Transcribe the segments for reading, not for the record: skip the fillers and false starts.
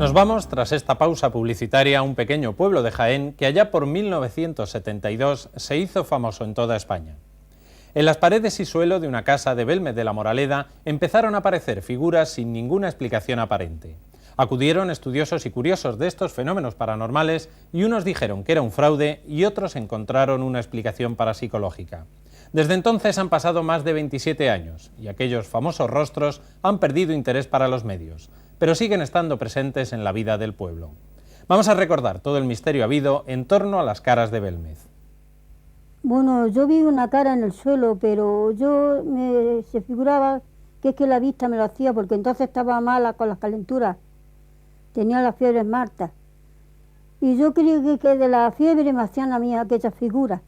Nos vamos, tras esta pausa publicitaria, a un pequeño pueblo de Jaén que allá por 1972 se hizo famoso en toda España. En las paredes y suelo de una casa de Belmez de la Moraleda empezaron a aparecer figuras sin ninguna explicación aparente. Acudieron estudiosos y curiosos de estos fenómenos paranormales y unos dijeron que era un fraude y otros encontraron una explicación parapsicológica. Desde entonces han pasado más de 27 años y aquellos famosos rostros han perdido interés para los medios, pero siguen estando presentes en la vida del pueblo. Vamos a recordar todo el misterio habido en torno a las caras de Belmez. Bueno, yo vi una cara en el suelo, pero se figuraba que es que la vista me lo hacía, porque entonces estaba mala con las calenturas, tenía las fiebres martas. Y yo creí que de la fiebre me hacían a mí aquellas figuras.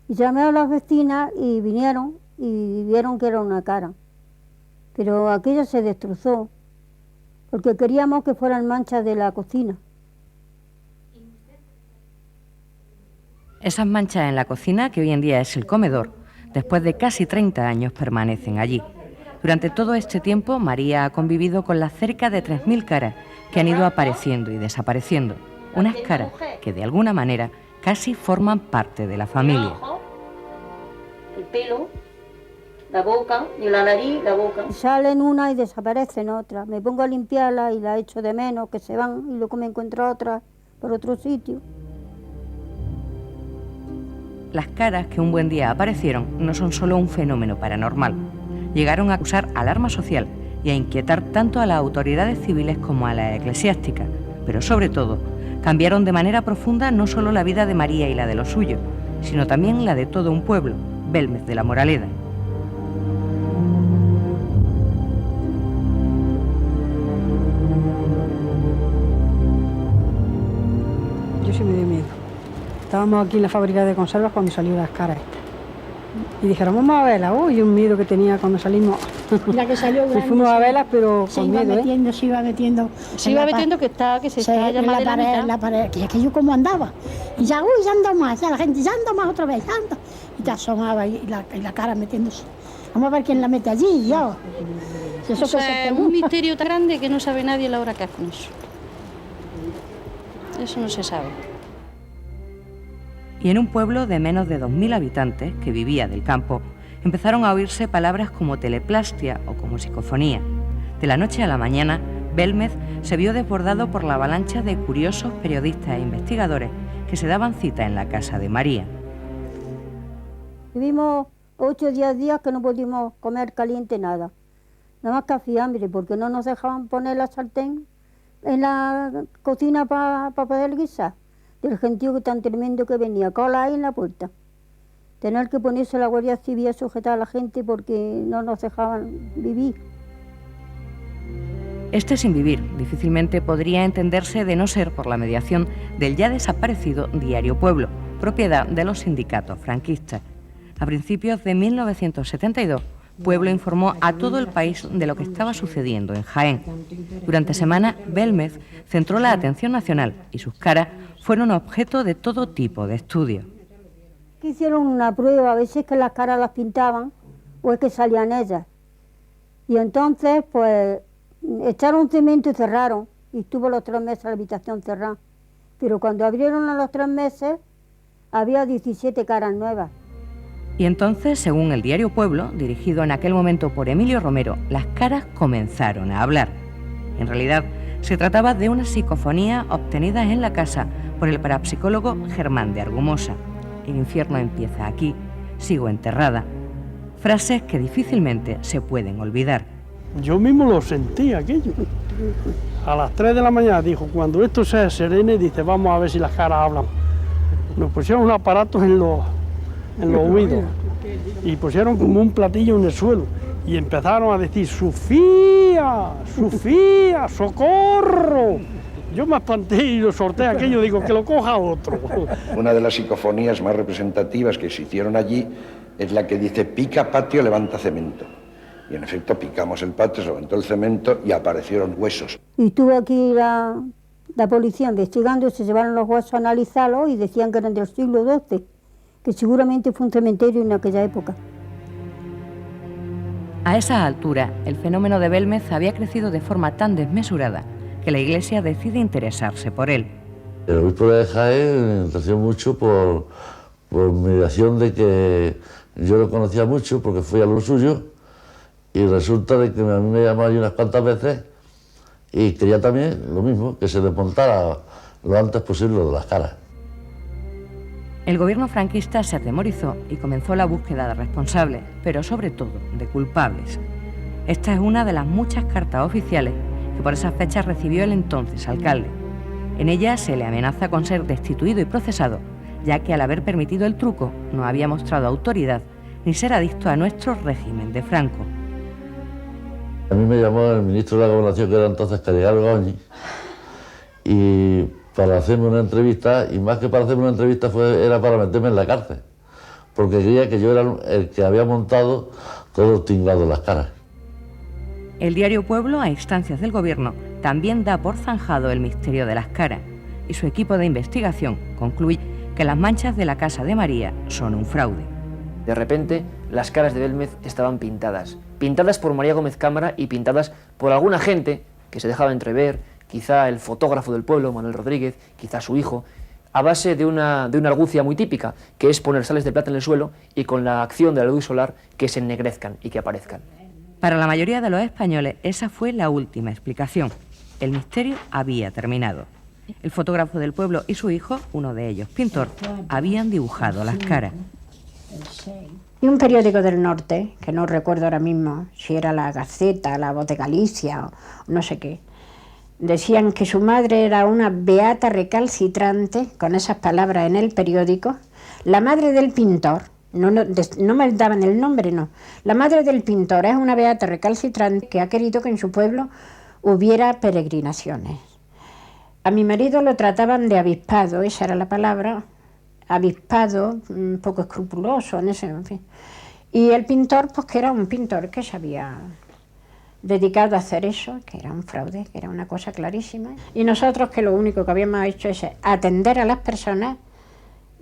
Y llamé a las vecinas y vinieron y vieron que era una cara. Pero aquello se destrozó, porque queríamos que fueran manchas de la cocina. Esas manchas en la cocina, que hoy en día es el comedor, después de casi 30 años permanecen allí. Durante todo este tiempo, María ha convivido con las cerca de 3.000 caras que han ido apareciendo y desapareciendo. Unas caras que, de alguna manera, casi forman parte de la familia. El pelo, la boca, y la nariz, la boca. Salen una y desaparecen otra. Me pongo a limpiarla y la echo de menos, que se van, y luego me encuentro otra por otro sitio. Las caras que un buen día aparecieron no son solo un fenómeno paranormal. Llegaron a causar alarma social y a inquietar tanto a las autoridades civiles como a las eclesiásticas, pero sobre todo cambiaron de manera profunda no solo la vida de María y la de los suyos, sino también la de todo un pueblo, Belmez de la Moraleda. Yo sí me dio miedo. Estábamos aquí en la fábrica de conservas cuando salió las caras estas. Y dijeron, vamos a verla. Uy, un miedo que tenía cuando salimos. La que salió grande, fuimos a verlas, pero se con iba miedo, metiendo, se iba metiendo. Se iba metiendo que se está llamando la pared, que aquello como andaba. Y ya, uy, ya anda más, ya la gente, ya anda más otra vez, ya anda. Y te asomaba y la cara metiéndose. Vamos a ver quién la mete allí, ya. Eso es un misterio tan grande que no sabe nadie la hora que hacen eso. Eso no se sabe. Y en un pueblo de menos de 2.000 habitantes, que vivía del campo, empezaron a oírse palabras como teleplastia o como psicofonía. De la noche a la mañana, Belmez se vio desbordado por la avalancha de curiosos periodistas e investigadores que se daban cita en la casa de María. Vivimos 8 o 10 días que no pudimos comer caliente nada. Nada más que hacía hambre, porque no nos dejaban poner la sartén en la cocina para poder guisar. Del gentío tan tremendo que venía, cola ahí en la puerta. Tener que ponerse la Guardia Civil a sujetar a la gente porque no nos dejaban vivir. Este sin vivir difícilmente podría entenderse de no ser por la mediación del ya desaparecido Diario Pueblo, propiedad de los sindicatos franquistas. A principios de 1972, Pueblo informó a todo el país de lo que estaba sucediendo en Jaén. Durante semanas, Belmez centró la atención nacional y sus caras fueron objeto de todo tipo de estudios. Hicieron una prueba, a veces que las caras las pintaban o es que salían ellas. Y entonces, pues, echaron cemento y cerraron. Y estuvo los 3 meses la habitación cerrada. Pero cuando abrieron a los 3 meses, había 17 caras nuevas. Y entonces, según el Diario Pueblo, dirigido en aquel momento por Emilio Romero, las caras comenzaron a hablar. En realidad, se trataba de unas psicofonías obtenidas en la casa por el parapsicólogo Germán de Argumosa. El infierno empieza aquí, sigo enterrada. Frases que difícilmente se pueden olvidar. Yo mismo lo sentí aquello. A las 3 de la mañana dijo, cuando esto se serene, dice, vamos a ver si las caras hablan. Nos pusieron un aparato en los oídos y pusieron como un platillo en el suelo y empezaron a decir, Sofía, Sofía, socorro. Yo me espanté y lo sorteé aquello, digo, que lo coja otro. Una de las psicofonías más representativas que se hicieron allí es la que dice, pica patio, levanta cemento. Y en efecto picamos el patio, se levantó el cemento y aparecieron huesos. Y estuvo aquí la policía investigando, se llevaron los huesos a analizarlos y decían que eran del siglo XII, que seguramente fue un cementerio en aquella época. A esas alturas, el fenómeno de Belmez había crecido de forma tan desmesurada que la Iglesia decide interesarse por él. El obispo de Jaén me interesó mucho por mediación de que yo lo conocía mucho porque fui a lo suyo, y resulta de que a mí me llamó allí unas cuantas veces y quería también lo mismo, que se desmontara lo antes posible lo de las caras. El gobierno franquista se atemorizó y comenzó la búsqueda de responsables, pero sobre todo de culpables. Esta es una de las muchas cartas oficiales que por esas fechas recibió el entonces alcalde. En ella se le amenaza con ser destituido y procesado, ya que al haber permitido el truco no había mostrado autoridad ni ser adicto a nuestro régimen de Franco. A mí me llamó el ministro de la Gobernación, que era entonces Carlos Goñi, y para hacerme una entrevista, y más que para hacerme una entrevista era para meterme en la cárcel, porque creía que yo era el que había montado todo el tinglado de las caras. El diario Pueblo, a instancias del gobierno, también da por zanjado el misterio de las caras, y su equipo de investigación concluye que las manchas de la casa de María son un fraude. De repente, las caras de Belmez estaban pintadas por María Gómez Cámara y pintadas por alguna gente que se dejaba entrever, quizá el fotógrafo del pueblo, Manuel Rodríguez, quizá su hijo, a base de una argucia muy típica, que es poner sales de plata en el suelo y con la acción de la luz solar que se ennegrezcan y que aparezcan. Para la mayoría de los españoles, esa fue la última explicación. El misterio había terminado. El fotógrafo del pueblo y su hijo, uno de ellos pintor, habían dibujado las caras. Y un periódico del norte, que no recuerdo ahora mismo si era La Gaceta, La Voz de Galicia o no sé qué, decían que su madre era una beata recalcitrante, con esas palabras en el periódico, la madre del pintor, no me daban el nombre, no, la madre del pintor es una beata recalcitrante que ha querido que en su pueblo hubiera peregrinaciones. A mi marido lo trataban de avispado, esa era la palabra, avispado, un poco escrupuloso, en fin. Y el pintor, pues que era un pintor que se había dedicado a hacer eso, que era un fraude, que era una cosa clarísima. Y nosotros que lo único que habíamos hecho es atender a las personas,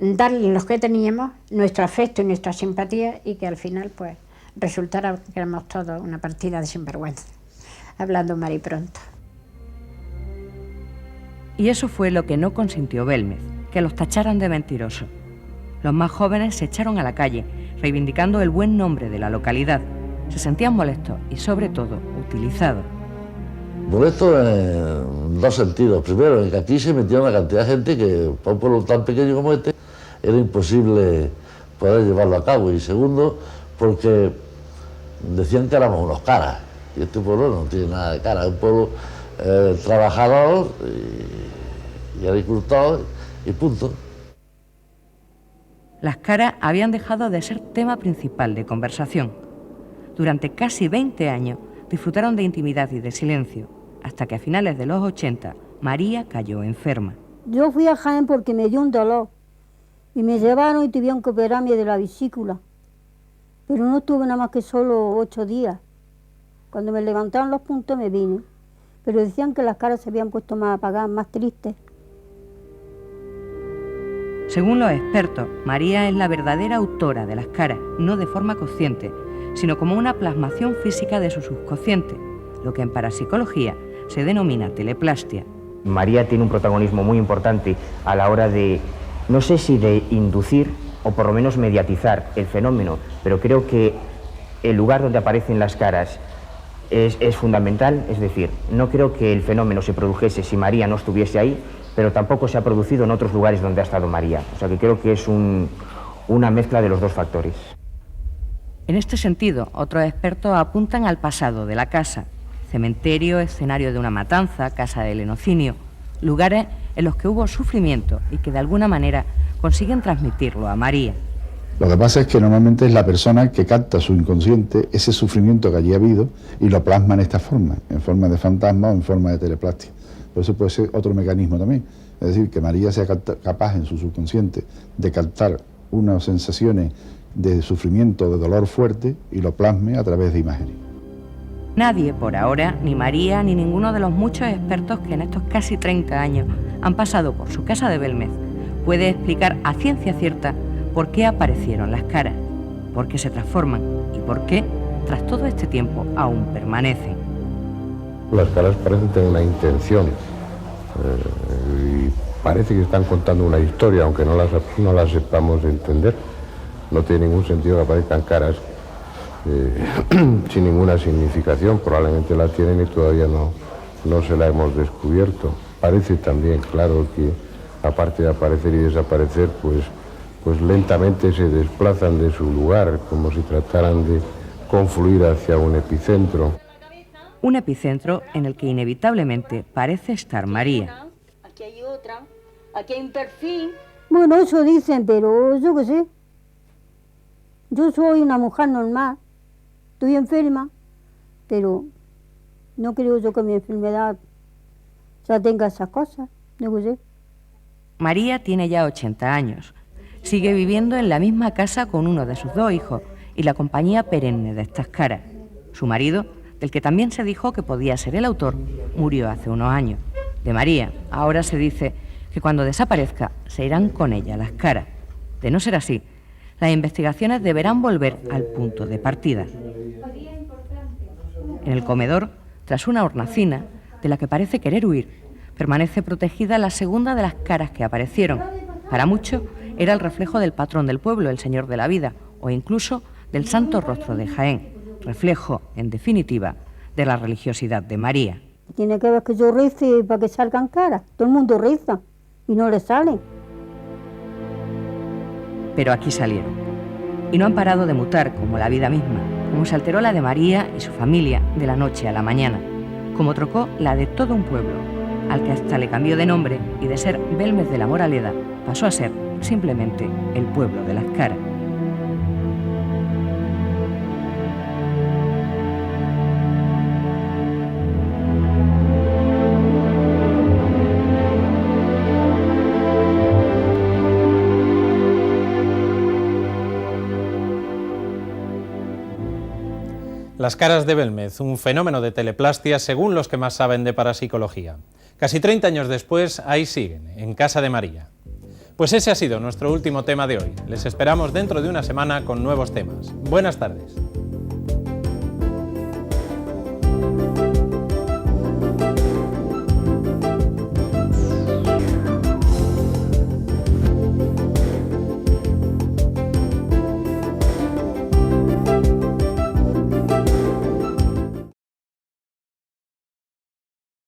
darles lo que teníamos, nuestro afecto y nuestra simpatía, y que al final pues resultara que éramos todos una partida de sinvergüenza, hablando mal y pronto. Y eso fue lo que no consintió Belmez, que los tacharan de mentirosos. Los más jóvenes se echaron a la calle, reivindicando el buen nombre de la localidad. Se sentían molestos y, sobre todo, utilizados. Molesto en dos sentidos. Primero, en que aquí se metió una cantidad de gente que, para un pueblo tan pequeño como este, era imposible poder llevarlo a cabo. Y segundo, porque decían que éramos unos caras. Y este pueblo no tiene nada de cara. Es un pueblo trabajador y agricultor y punto. Las caras habían dejado de ser tema principal de conversación. Durante casi 20 años disfrutaron de intimidad y de silencio, hasta que a finales de los 80 María cayó enferma. Yo fui a Jaén porque me dio un dolor y me llevaron y tuvieron que operarme de la vesícula, pero no estuve nada más que solo 8 días. Cuando me levantaron los puntos me vine, pero decían que las caras se habían puesto más apagadas, más tristes. Según los expertos, María es la verdadera autora de las caras, no de forma consciente, sino como una plasmación física de su subconsciente, lo que en parapsicología se denomina teleplastia. María tiene un protagonismo muy importante a la hora de, no sé si de inducir o por lo menos mediatizar el fenómeno, pero creo que el lugar donde aparecen las caras es fundamental, es decir, no creo que el fenómeno se produjese si María no estuviese ahí, pero tampoco se ha producido en otros lugares donde ha estado María. O sea que creo que es una mezcla de los dos factores. En este sentido, otros expertos apuntan al pasado de la casa: cementerio, escenario de una matanza, casa de lenocinio, lugares en los que hubo sufrimiento y que de alguna manera consiguen transmitirlo a María. Lo que pasa es que normalmente es la persona que capta su inconsciente ese sufrimiento que allí ha habido y lo plasma en esta forma, en forma de fantasma o en forma de teleplastia. Por eso puede ser otro mecanismo también, es decir, que María sea capaz en su subconsciente de captar unas sensaciones de sufrimiento, de dolor fuerte, y lo plasme a través de imágenes. Nadie por ahora, ni María ni ninguno de los muchos expertos que en estos casi 30 años han pasado por su casa de Belmez, puede explicar a ciencia cierta por qué aparecieron las caras, por qué se transforman y por qué, tras todo este tiempo, aún permanecen. Las caras parecen tener una intención y parece que están contando una historia, aunque no la sepamos entender. No tiene ningún sentido que aparezcan caras sin ninguna significación. Probablemente la tienen y todavía no se la hemos descubierto. Parece también claro que, aparte de aparecer y desaparecer, pues lentamente se desplazan de su lugar, como si trataran de confluir hacia un epicentro. Un epicentro en el que inevitablemente parece estar María. Aquí hay otra, aquí hay un perfil. Bueno, eso dicen, pero yo qué sé. Yo soy una mujer normal, estoy enferma, pero no creo yo que mi enfermedad ya tenga esas cosas, no qué sé. María tiene ya 80 años. Sigue viviendo en la misma casa con uno de sus 2 hijos y la compañía perenne de estas caras. Su marido, del que también se dijo que podía ser el autor, murió hace unos años. De María, ahora se dice que cuando desaparezca se irán con ella las caras. De no ser así, las investigaciones deberán volver al punto de partida. En el comedor, tras una hornacina, de la que parece querer huir, permanece protegida la segunda de las caras que aparecieron. Para muchos era el reflejo del patrón del pueblo, el Señor de la Vida, o incluso del Santo Rostro de Jaén, reflejo, en definitiva, de la religiosidad de María. Tiene que ver que yo rece para que salgan caras. Todo el mundo reza y no le salen. Pero aquí salieron. Y no han parado de mutar, como la vida misma, como se alteró la de María y su familia de la noche a la mañana, como trocó la de todo un pueblo, al que hasta le cambió de nombre y de ser Belmez de la Moraleda pasó a ser simplemente el pueblo de las caras. Las caras de Belmez, un fenómeno de teleplastia según los que más saben de parapsicología. Casi 30 años después, ahí siguen, en casa de María. Pues ese ha sido nuestro último tema de hoy. Les esperamos dentro de una semana con nuevos temas. Buenas tardes.